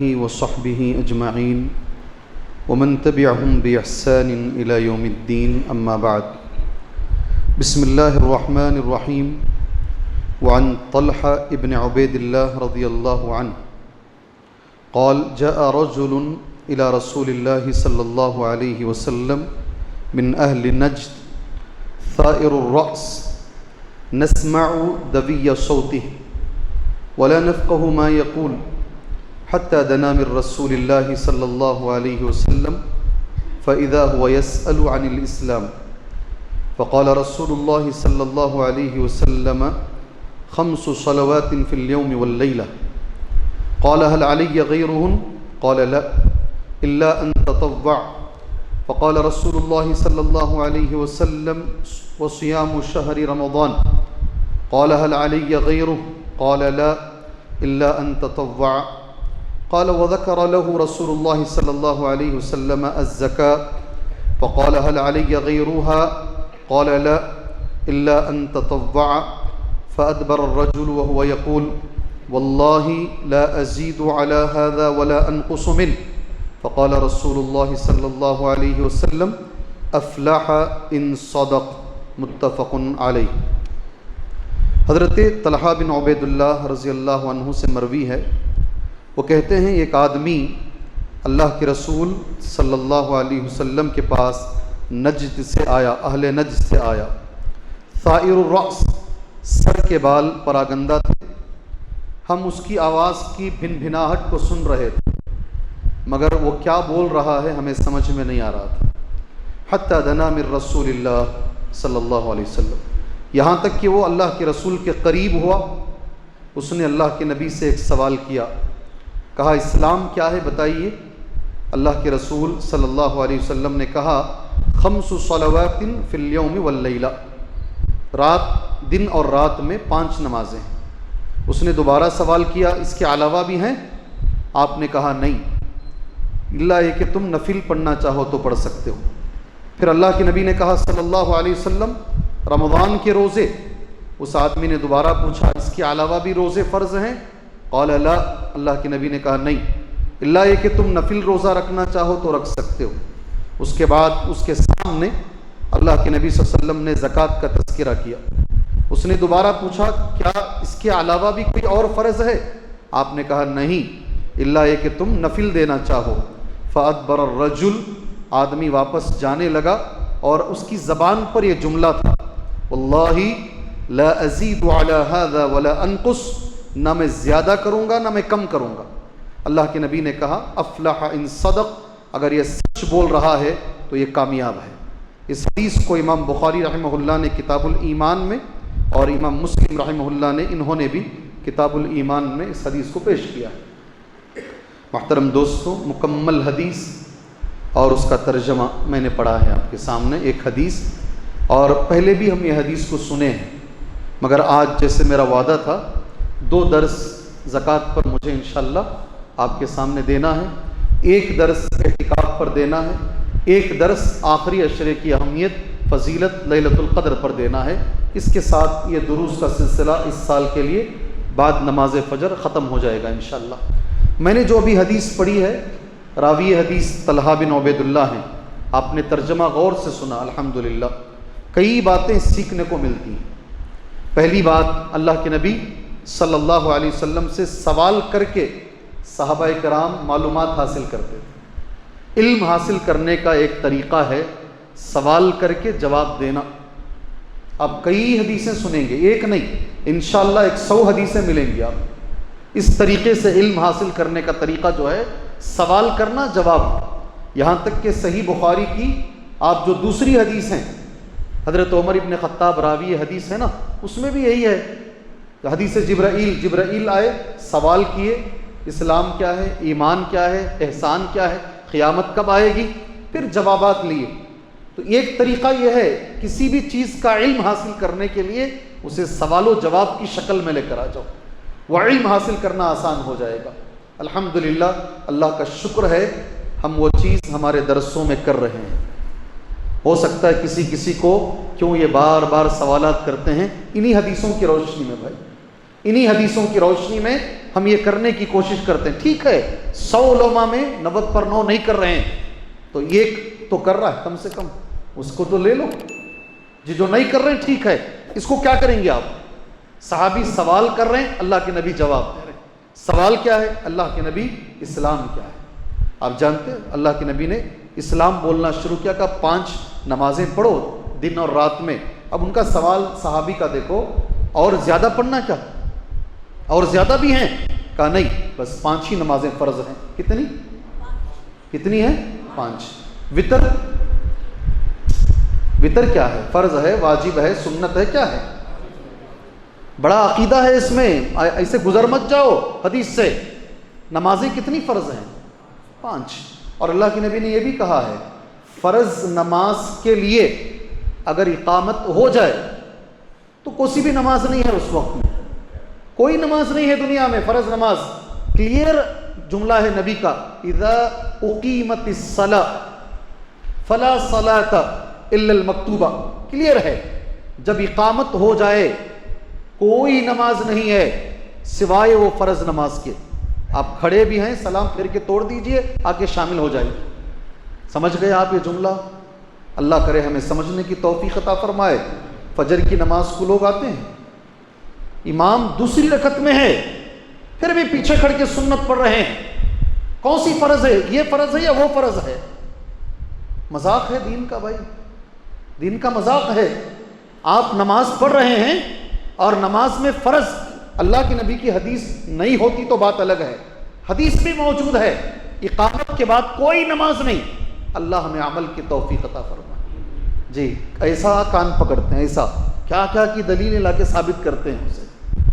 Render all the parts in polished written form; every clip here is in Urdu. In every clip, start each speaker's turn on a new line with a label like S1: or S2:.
S1: وصحبه أجمعين ومن تبعهم بإحسان إلى يوم الدين أما بعد بسم الله الرحمن الرحيم وعن طلحة ابن عبيد الله رضي الله عنه قال جاء رجل إلى رسول الله صلى الله عليه وسلم من أهل نجد ثائر الرأس نسمع دوي صوته ولا نفقه ما يقول حتى دنا من رسول الله صلى الله عليه وسلم فإذا هو يسأل عن الإسلام فقال رسول الله صلى الله عليه وسلم 5 صلوات في اليوم والليلة قال هل علي غيرهن قال لا إلا أن تطوع فقال رسول الله صلى الله عليه وسلم وصيام شهر رمضان قال هل علي غيره قال لا إلا أن تطوع قال وذكر له رسول الله صلى الله عليه وسلم الزكاة فقال هل علي غيرها قال لا إلا أن تطوع فأدبر الرجل وهو يقول والله لا أزيد على هذا ولا أنقص منه فقال رسول الله صلى الله عليه وسلم أفلح إن صدق متفق عليه۔ حضرت طلحہ بن عبید اللہ رضی اللہ عنہ سے مروی ہے، وہ کہتے ہیں ایک آدمی اللہ کے رسول صلی اللہ علیہ وسلم کے پاس نجد سے آیا، اہل نجد سے آیا، ثائر الرأس، سر کے بال پراگندہ تھے، ہم اس کی آواز کی بھن بھناہٹ کو سن رہے تھے مگر وہ کیا بول رہا ہے ہمیں سمجھ میں نہیں آ رہا تھا۔ حتی دنا من رسول اللہ صلی اللہ علیہ وسلم، یہاں تک کہ وہ اللہ کے رسول کے قریب ہوا، اس نے اللہ کے نبی سے ایک سوال کیا، کہا اسلام کیا ہے بتائیے۔ اللہ کے رسول صلی اللہ علیہ وسلم نے کہا 5 صلوات فی اليوم واللیلہ، دن اور رات میں 5 نمازیں ہیں۔ اس نے دوبارہ سوال کیا اس کے علاوہ بھی ہیں؟ آپ نے کہا نہیں، اللہ یہ کہ تم نفل پڑھنا چاہو تو پڑھ سکتے ہو۔ پھر اللہ کے نبی نے کہا صلی اللہ علیہ وسلم رمضان کے روزے؟ اس آدمی نے دوبارہ پوچھا اس کے علاوہ بھی روزے فرض ہیں؟ قال لا، اللہ کے نبی نے کہا نہیں، اللہ یہ کہ تم نفل روزہ رکھنا چاہو تو رکھ سکتے ہو۔ اس کے بعد اس کے سامنے اللہ کے نبی صلی اللہ علیہ وسلم نے زکوٰۃ کا تذکرہ کیا۔ اس نے دوبارہ پوچھا کیا اس کے علاوہ بھی کوئی اور فرض ہے؟ آپ نے کہا نہیں، اللہ یہ کہ تم نفل دینا چاہو۔ فأدبر الرجل، آدمی واپس جانے لگا اور اس کی زبان پر یہ جملہ تھا واللہ لا ازید علی هذا ولا انقص، نہ میں زیادہ کروں گا نہ میں کم کروں گا۔ اللہ کے نبی نے کہا افلح ان صدق، اگر یہ سچ بول رہا ہے تو یہ کامیاب ہے۔ اس حدیث کو امام بخاری رحمہ اللہ نے کتاب الایمان میں اور امام مسلم رحمہ اللہ نے انہوں نے بھی کتاب الایمان میں اس حدیث کو پیش کیا ہے۔ محترم دوستو، مکمل حدیث اور اس کا ترجمہ میں نے پڑھا ہے آپ کے سامنے، ایک حدیث، اور پہلے بھی ہم یہ حدیث کو سنے ہیں مگر آج جیسے میرا وعدہ تھا 2 درس زکوٰۃ پر مجھے انشاءاللہ آپ کے سامنے دینا ہے، 1 درس اعتکاف پر دینا ہے، 1 درس آخری عشرے کی اہمیت فضیلت لیلۃ القدر پر دینا ہے۔ اس کے ساتھ یہ دروس کا سلسلہ اس سال کے لیے بعد نماز فجر ختم ہو جائے گا انشاءاللہ۔ میں نے جو ابھی حدیث پڑھی ہے، راوی حدیث طلحہ بن عبید اللہ ہیں، آپ نے ترجمہ غور سے سنا، الحمدللہ کئی باتیں سیکھنے کو ملتی ہیں۔ پہلی بات، اللہ کے نبی صلی اللہ علیہ وسلم سے سوال کر کے صحابہ کرام معلومات حاصل کرتے تھے۔ علم حاصل کرنے کا ایک طریقہ ہے سوال کر کے جواب دینا۔ آپ کئی حدیثیں سنیں گے، ایک نہیں، انشاءاللہ 100 حدیثیں ملیں گی آپ۔ اس طریقے سے علم حاصل کرنے کا طریقہ جو ہے سوال کرنا، جواب، یہاں تک کہ صحیح بخاری کی آپ جو دوسری حدیث ہیں، حضرت عمر ابن خطاب راوی حدیث ہے نا، اس میں بھی یہی ہے، حدیث جبرائیل آئے، سوال کیے اسلام کیا ہے، ایمان کیا ہے، احسان کیا ہے، قیامت کب آئے گی، پھر جوابات لیے۔ تو ایک طریقہ یہ ہے کسی بھی چیز کا علم حاصل کرنے کے لیے اسے سوال و جواب کی شکل میں لے کر آ جاؤ، وہ علم حاصل کرنا آسان ہو جائے گا۔ الحمدللہ، اللہ کا شکر ہے ہم وہ چیز ہمارے درسوں میں کر رہے ہیں۔ ہو سکتا ہے کسی کو کیوں یہ بار بار سوالات کرتے ہیں، انہی حدیثوں کی روشنی میں بھائی، انہی حدیثوں کی روشنی میں ہم یہ کرنے کی کوشش کرتے ہیں. ٹھیک ہے 100 علماء میں 90 پر 9 نہیں کر رہے ہیں, تو ایک تو کر رہا ہے کم سے کم, اس کو تو لے لو. جو نہیں کر رہے ہیں ٹھیک ہے, اس کو کیا کریں گے آپ؟ صحابی سوال کر رہے ہیں, اللہ کے نبی جواب دے رہے ہیں. سوال کیا ہے؟ اللہ کے نبی اسلام کیا ہے؟ آپ جانتے ہیں اللہ کے نبی نے اسلام بولنا شروع کیا, کہ 5 نمازیں پڑھو دن اور رات میں. اب ان کا سوال صحابی کا دیکھو, اور زیادہ پڑھنا کیا, اور زیادہ بھی ہیں؟ کہا نہیں, بس 5 ہی نمازیں فرض ہیں. کتنی ہیں؟ 5. وطر کیا ہے؟ فرض ہے, واجب ہے, سنت ہے, کیا ہے؟ بڑا عقیدہ ہے اس میں, ایسے گزر مت جاؤ حدیث سے. نمازیں کتنی فرض ہیں؟ 5. اور اللہ کے نبی نے یہ بھی کہا ہے فرض نماز کے لیے اگر اقامت ہو جائے تو کوئی بھی نماز نہیں ہے اس وقت میں, کوئی نماز نہیں ہے دنیا میں فرض نماز. کلیئر جملہ ہے نبی کا, اذا اقیمت الصلاۃ فلا صلاۃ الا المکتوبہ. کلیئر ہے, جب اقامت ہو جائے کوئی نماز نہیں ہے سوائے وہ فرض نماز کے. آپ کھڑے بھی ہیں, سلام پھر کے توڑ دیجئے, آ کے شامل ہو جائیے. سمجھ گئے آپ یہ جملہ؟ اللہ کرے ہمیں سمجھنے کی توفیق عطا فرمائے. فجر کی نماز کو لوگ آتے ہیں, امام دوسری رکعت میں ہے, پھر بھی پیچھے کھڑ کے سنت پڑھ رہے ہیں. کون سی فرض ہے؟ یہ فرض ہے یا وہ فرض ہے؟ مذاق ہے دین کا بھائی, دین کا مذاق ہے. آپ نماز پڑھ رہے ہیں اور نماز میں فرض اللہ کے نبی کی حدیث نہیں ہوتی تو بات الگ ہے, حدیث بھی موجود ہے اقامت کے بعد کوئی نماز نہیں. اللہ ہمیں عمل کی توفیق عطا فرمائے. جی ایسا کان پکڑتے ہیں, ایسا کیا کیا کی دلیل لا کے ثابت کرتے ہیں اسے.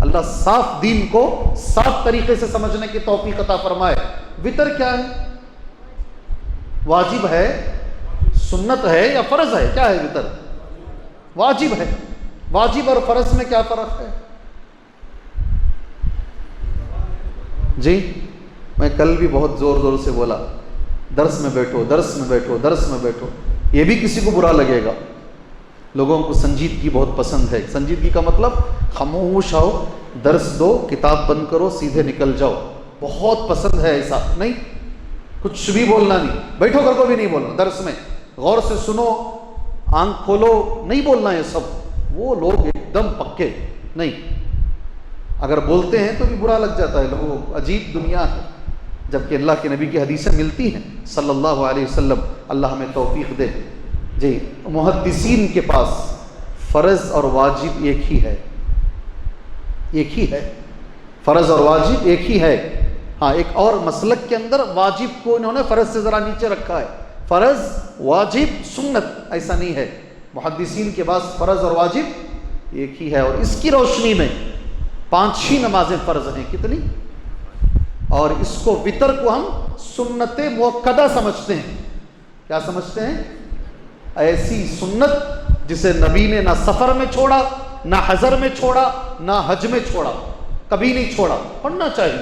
S1: اللہ صاف دین کو صاف طریقے سے سمجھنے کی توفیق عطا فرمائے. وطر کیا ہے؟ واجب ہے, سنت ہے یا فرض ہے؟ کیا ہے وطر؟ واجب ہے. واجب اور فرض میں کیا فرق ہے؟ جی میں کل بھی بہت زور زور سے بولا, درس میں بیٹھو, درس میں بیٹھو, درس میں بیٹھو. یہ بھی کسی کو برا لگے گا. لوگوں کو سنجیدگی بہت پسند ہے. سنجیدگی کا مطلب خاموش آؤ, درس دو, کتاب بند کرو, سیدھے نکل جاؤ. بہت پسند ہے ایسا. نہیں, کچھ بھی بولنا نہیں, بیٹھو کر کو بھی نہیں بولنا. درس میں غور سے سنو, آنکھ کھولو, نہیں بولنا یہ سب. وہ لوگ ایک دم پکے نہیں, اگر بولتے ہیں تو بھی برا لگ جاتا ہے لوگوں کو. عجیب دنیا ہے, جبکہ اللہ کے نبی کی حدیثیں ملتی ہیں صلی اللہ علیہ وسلم. اللہ ہمیں توفیق دے. جی محدثین کے پاس فرض اور واجب ایک ہی ہے, ایک ہی ہے. فرض اور واجب ایک ہی ہے. ہاں ایک اور مسلک کے اندر واجب کو انہوں نے فرض سے ذرا نیچے رکھا ہے. فرض, واجب, سنت ایسا نہیں ہے. محدثین کے پاس فرض اور واجب ایک ہی ہے. اور اس کی روشنی میں 5 ہی نمازیں فرض ہیں. کتنی؟ اور اس کو وطر کو ہم سنت مؤکدہ سمجھتے ہیں. کیا سمجھتے ہیں؟ ایسی سنت جسے نبی نے نہ سفر میں چھوڑا, نہ حضر میں چھوڑا, نہ حج میں چھوڑا, کبھی نہیں چھوڑا. پڑھنا چاہیے.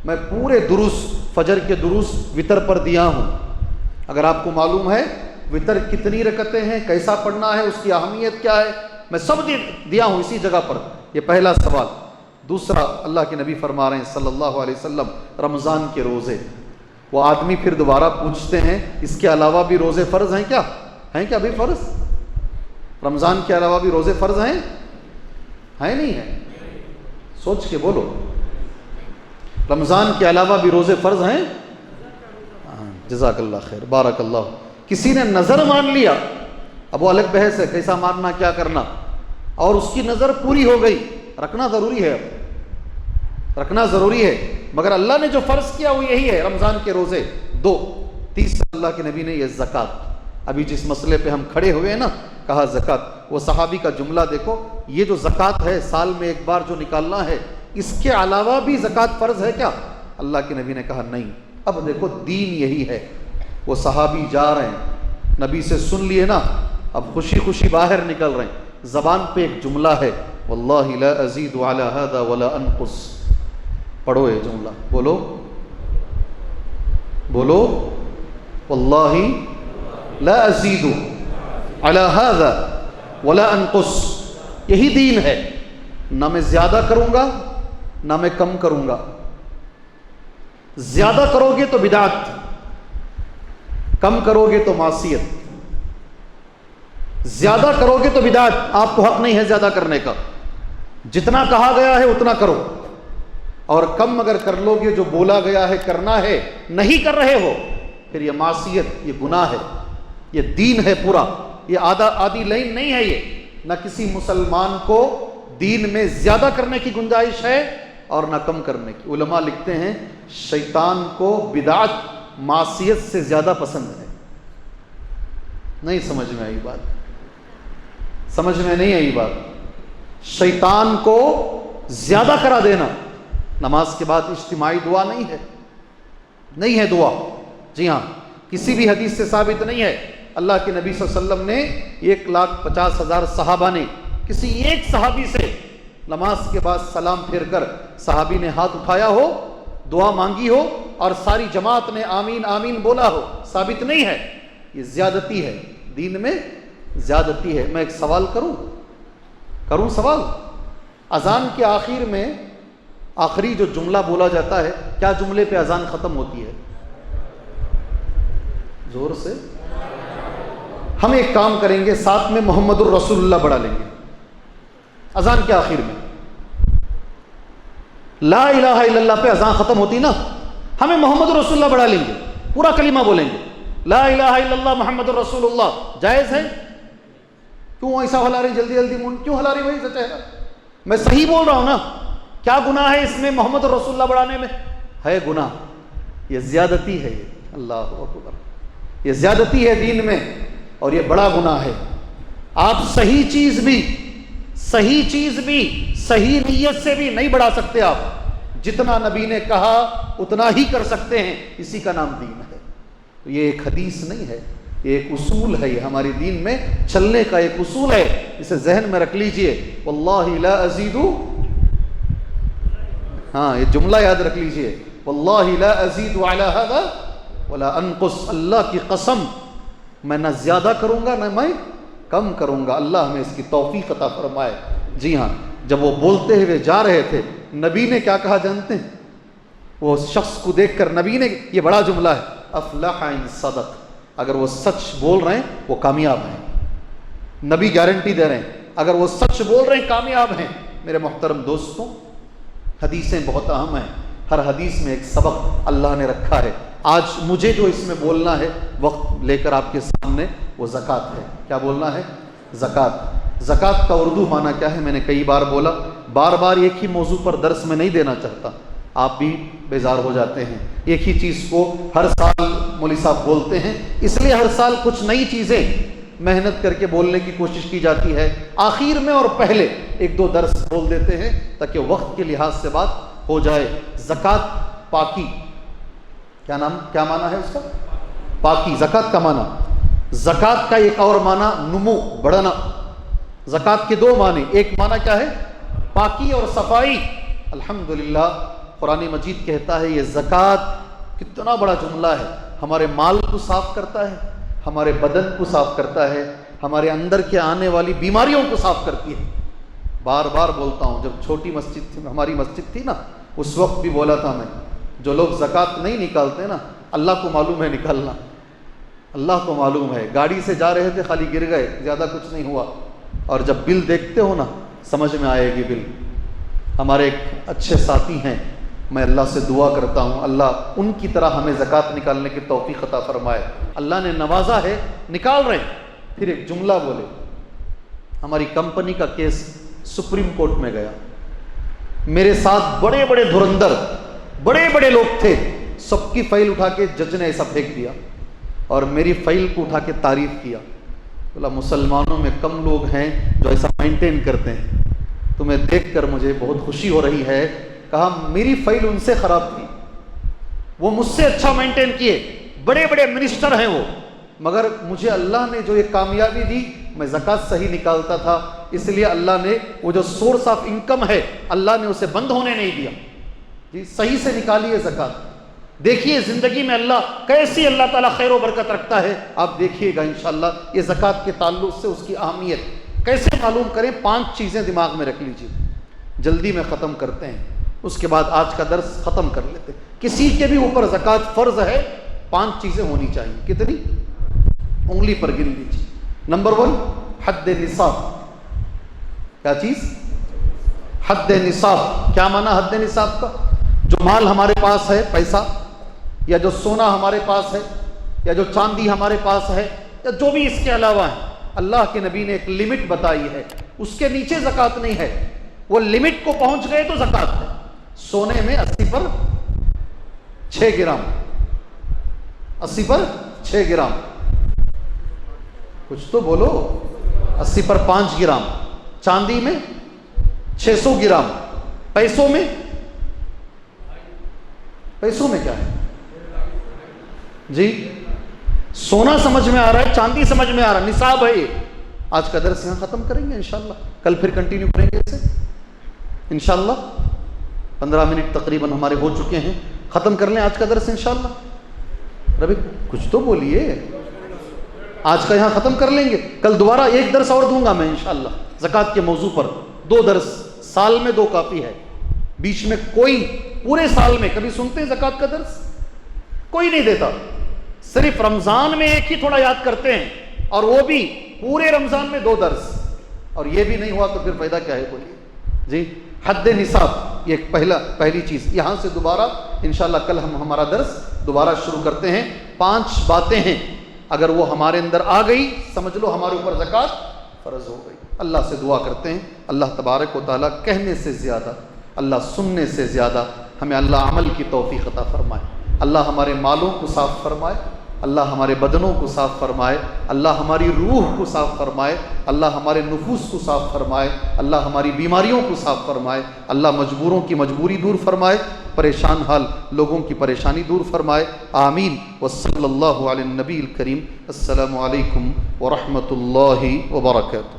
S1: میں پورے دروس, فجر کے دروس وطر پر دیا ہوں. اگر آپ کو معلوم ہے وطر کتنی رکعتیں ہیں, کیسا پڑھنا ہے, اس کی اہمیت کیا ہے, میں سب دیا ہوں اسی جگہ پر. یہ پہلا سوال. دوسرا, اللہ کے نبی فرما رہے ہیں صلی اللہ علیہ وسلم رمضان کے روزے. وہ آدمی پھر دوبارہ پوچھتے ہیں اس کے علاوہ بھی روزے فرض ہیں کیا؟ ہیں کیا بھی فرض؟ رمضان کے علاوہ بھی روزے فرض ہیں نہیں ہیں؟ سوچ کے بولو. رمضان کے علاوہ بھی روزے فرض ہیں؟ جزاک اللہ خیر, بارک اللہ. کسی نے نظر مان لیا, اب وہ الگ بحث ہے کیسا ماننا, کیا کرنا, اور اس کی نظر پوری ہو گئی, رکھنا ضروری ہے, رکھنا ضروری ہے. مگر اللہ نے جو فرض کیا وہ یہی ہے, رمضان کے روزے 2. تیسرا اللہ کے نبی نے یہ زکوٰۃ, ابھی جس مسئلے پہ ہم کھڑے ہوئے ہیں نا, کہا زکوٰۃ. وہ صحابی کا جملہ دیکھو, یہ جو زکوٰۃ ہے سال میں ایک بار جو نکالنا ہے, اس کے علاوہ بھی زکوٰۃ فرض ہے کیا؟ اللہ کے نبی نے کہا نہیں. اب دیکھو دین یہی ہے. وہ صحابی جا رہے ہیں, نبی سے سن لیے نا, اب خوشی خوشی باہر نکل رہے ہیں. زبان پہ ایک جملہ ہے, واللہ لا ازید علی هذا ولا انقص. پڑھو یہ جملہ, بولو بولو, واللہ لا ازید علی هذا ولا انقص. یہی دین ہے, نہ میں زیادہ کروں گا نہ میں کم کروں گا. زیادہ کرو گے تو بدعت، کم کرو گے تو معصیت. زیادہ کرو گے تو بدعت، آپ کو حق نہیں ہے زیادہ کرنے کا. جتنا کہا گیا ہے اتنا کرو، اور کم اگر کر لو گے جو بولا گیا ہے کرنا ہے نہیں کر رہے ہو، پھر یہ معصیت، یہ گناہ ہے. یہ دین ہے پورا، یہ آدھی لائن نہیں ہے. یہ نہ کسی مسلمان کو دین میں زیادہ کرنے کی گنجائش ہے اور نہ کم کرنے کی. علماء لکھتے ہیں شیطان کو بدعت معصیت سے زیادہ پسند ہے. نہیں سمجھ میں آئی بات؟ سمجھ میں نہیں آئی بات؟ شیطان کو زیادہ کرا دینا. نماز کے بعد اجتماعی دعا نہیں ہے دعا. جی ہاں، کسی بھی حدیث سے ثابت نہیں ہے. اللہ کے نبی صلی اللہ علیہ وسلم نے 1,50,000 صحابہ نے کسی ایک صحابی سے نماز کے بعد سلام پھیر کر صحابی نے ہاتھ اٹھایا ہو، دعا مانگی ہو اور ساری جماعت نے آمین آمین بولا ہو، ثابت نہیں ہے. یہ زیادتی ہے، دین میں زیادتی ہے. میں ایک سوال کروں سوال. اذان کے آخر میں آخری جو جملہ بولا جاتا ہے، کیا جملے پہ اذان ختم ہوتی ہے؟ زور سے. ہم ایک کام کریں گے، ساتھ میں محمد الرسول اللہ بڑھا لیں گے. اذان کے آخر میں لا الہ الا اللہ پہ اذان ختم ہوتی نا، ہمیں محمد الرسول اللہ بڑھا لیں گے، پورا کلمہ بولیں گے لا الہ الا اللہ محمد الرسول اللہ. جائز ہے؟ کیوں ایسا ہلا رہی جلدی جلدی منہ کیوں ہلا رہی بھائی سے چہرہ؟ میں صحیح بول رہا ہوں نا. کیا گناہ ہے اس میں محمد الرسول اللہ بڑھانے میں؟ ہے گناہ، یہ زیادتی ہے. یہ اللہ اکبر، یہ زیادتی ہے دین میں اور یہ بڑا گناہ ہے. آپ صحیح چیز بھی صحیح نیت سے بھی نہیں بڑھا سکتے. آپ جتنا نبی نے کہا اتنا ہی کر سکتے ہیں، اسی کا نام دین ہے. تو یہ ایک حدیث نہیں ہے، یہ ایک اصول ہے. یہ ہماری دین میں چلنے کا ایک اصول ہے، اسے ذہن میں رکھ لیجئے. واللہ لا ازید، ہاں یہ جملہ یاد رکھ لیجئے. واللہ لا ازید علی ھذا ولا انقص. اللہ کی قسم میں نہ زیادہ کروں گا نہ میں کم کروں گا. اللہ ہمیں اس کی توفیق عطا فرمائے. جی ہاں، جب وہ بولتے ہوئے جا رہے تھے، نبی نے کیا کہا جانتے ہیں؟ وہ شخص کو دیکھ کر نبی نے، یہ بڑا جملہ ہے، افلح ان صدق. اگر وہ سچ بول رہے ہیں وہ کامیاب ہیں. نبی گارنٹی دے رہے ہیں اگر وہ سچ بول رہے ہیں کامیاب ہیں. میرے محترم دوستوں، حدیثیں بہت اہم ہیں. ہر حدیث میں ایک سبق اللہ نے رکھا ہے. آج مجھے جو اس میں بولنا ہے وقت لے کر آپ کے سامنے، وہ زکوٰۃ ہے. کیا بولنا ہے؟ زکوٰۃ. زکوٰۃ کا اردو معنی کیا ہے؟ میں نے کئی بار بولا، بار بار ایک ہی موضوع پر درس میں نہیں دینا چاہتا، آپ بھی بیزار ہو جاتے ہیں. ایک ہی چیز کو ہر سال مولوی صاحب بولتے ہیں، اس لیے ہر سال کچھ نئی چیزیں محنت کر کے بولنے کی کوشش کی جاتی ہے. آخر میں اور پہلے ایک دو درس بول دیتے ہیں تاکہ وقت کے لحاظ سے بات ہو جائے. زکوٰۃ پاکی، کیا معنی ہے اس کا؟ پاکی. زکوٰۃ کا معنی، زکوٰۃ کا ایک اور معنی نمو، بڑھنا. زکوٰۃ کے دو معنی، ایک معنی کیا ہے؟ پاکی اور صفائی. الحمدللہ قرآن مجید کہتا ہے یہ زکوٰۃ کتنا بڑا جملہ ہے. ہمارے مال کو صاف کرتا ہے، ہمارے بدن کو صاف کرتا ہے، ہمارے اندر کے آنے والی بیماریوں کو صاف کرتی ہے. بار بار بولتا ہوں، جب چھوٹی مسجد تھی، ہماری مسجد تھی نا، اس وقت بھی بولا تھا میں، جو لوگ زکوٰۃ نہیں نکالتے نا، اللہ کو معلوم ہے نکالنا، اللہ کو معلوم ہے. گاڑی سے جا رہے تھے، خالی گر گئے، زیادہ کچھ نہیں ہوا. اور جب بل دیکھتے ہو نا سمجھ میں آئے گی بل. ہمارے ایک اچھے ساتھی ہیں، میں اللہ سے دعا کرتا ہوں اللہ ان کی طرح ہمیں زکوٰۃ نکالنے کی توفیق عطا فرمائے. اللہ نے نوازا ہے، نکال رہے ہیں. پھر ایک جملہ بولے، ہماری کمپنی کا کیس سپریم کورٹ میں گیا، میرے ساتھ بڑے بڑے دھرندر، بڑے بڑے لوگ تھے، سب کی فائل اٹھا کے جج نے ایسا پھینک دیا اور میری فائل کو اٹھا کے تعریف کیا. بولا مسلمانوں میں کم لوگ ہیں جو ایسا مینٹین کرتے ہیں، تمہیں دیکھ کر مجھے بہت خوشی ہو رہی ہے. کہا میری فائل ان سے خراب تھی، وہ مجھ سے اچھا مینٹین کیے، بڑے بڑے منسٹر ہیں وہ، مگر مجھے اللہ نے جو یہ کامیابی دی، میں زکوٰۃ صحیح نکالتا تھا، اس لیے اللہ نے وہ جو سورس آف انکم ہے اللہ نے اسے بند ہونے نہیں دیا. جی صحیح سے نکالیے زکوٰۃ. دیکھیے زندگی میں اللہ کیسی اللہ تعالیٰ خیر و برکت رکھتا ہے، آپ دیکھیے گا انشاءاللہ. یہ زکوٰۃ کے تعلق سے اس کی اہمیت کیسے معلوم کریں؟ 5 چیزیں دماغ میں رکھ لیجیے، جلدی میں ختم کرتے ہیں. اس کے بعد آج کا درس ختم کر لیتے. کسی کے بھی اوپر زکوٰۃ فرض ہے 5 چیزیں ہونی چاہیے. کتنی؟ انگلی پر گن لیجیے. نمبر 1 حد نصاب. کیا چیز؟ حد نصاب. کیا معنی حد نصاب کا؟ جو مال ہمارے پاس ہے، پیسہ یا جو سونا ہمارے پاس ہے یا جو چاندی ہمارے پاس ہے یا جو بھی اس کے علاوہ ہے، اللہ کے نبی نے ایک لمٹ بتائی ہے، اس کے نیچے زکوٰۃ نہیں ہے. وہ لمٹ کو پہنچ گئے تو زکوٰۃ ہے. سونے میں 80 پر 6 گرام، 80 پر 6 گرام. کچھ تو بولو. 80 پر 5 گرام. چاندی میں 600 گرام. پیسوں میں کیا ہے جی؟ سونا سمجھ میں آ رہا ہے، چاندی سمجھ میں آ رہا ہے، نصاب ہے یہ. آج کا درس یہاں ختم کریں گے انشاءاللہ. کل پھر کنٹینیو کریں گے اسے انشاءاللہ. 15 منٹ تقریباً ہمارے ہو چکے ہیں. ختم کر لیں آج کا درس انشاءاللہ. ربی کچھ تو بولیے. آج کا یہاں ختم کر لیں گے. کل دوبارہ ایک درس اور دوں گا میں انشاءاللہ زکوٰۃ کے موضوع پر. 2 درس، سال میں 2 کافی ہے. بیچ میں کوئی پورے سال میں کبھی سنتے ہیں زکوٰۃ کا درس؟ کوئی نہیں دیتا. صرف رمضان میں ایک ہی تھوڑا یاد کرتے ہیں، اور وہ بھی پورے رمضان میں 2 درس. اور یہ بھی نہیں ہوا تو پھر فائدہ کیا ہے بولیے جی؟ حد نصاب یہ پہلی چیز. یہاں سے دوبارہ انشاءاللہ کل ہم ہمارا درس دوبارہ شروع کرتے ہیں. 5 باتیں ہیں، اگر وہ ہمارے اندر آ گئی سمجھ لو ہمارے اوپر زکوٰۃ فرض ہو گئی. اللہ سے دعا کرتے ہیں اللہ تبارک و تعالیٰ کہنے سے زیادہ، اللہ سننے سے زیادہ ہمیں اللہ عمل کی توفیق عطا فرمائے. اللہ ہمارے مالوں کو صاف فرمائے، اللہ ہمارے بدنوں کو صاف فرمائے، اللہ ہماری روح کو صاف فرمائے، اللہ ہمارے نفوس کو صاف فرمائے، اللہ ہماری بیماریوں کو صاف فرمائے، اللہ مجبوروں کی مجبوری دور فرمائے، پریشان حال لوگوں کی پریشانی دور فرمائے. آمین. وصلی اللہ علی النبی الکریم. السلام علیکم ورحمۃ اللہ وبرکاتہ.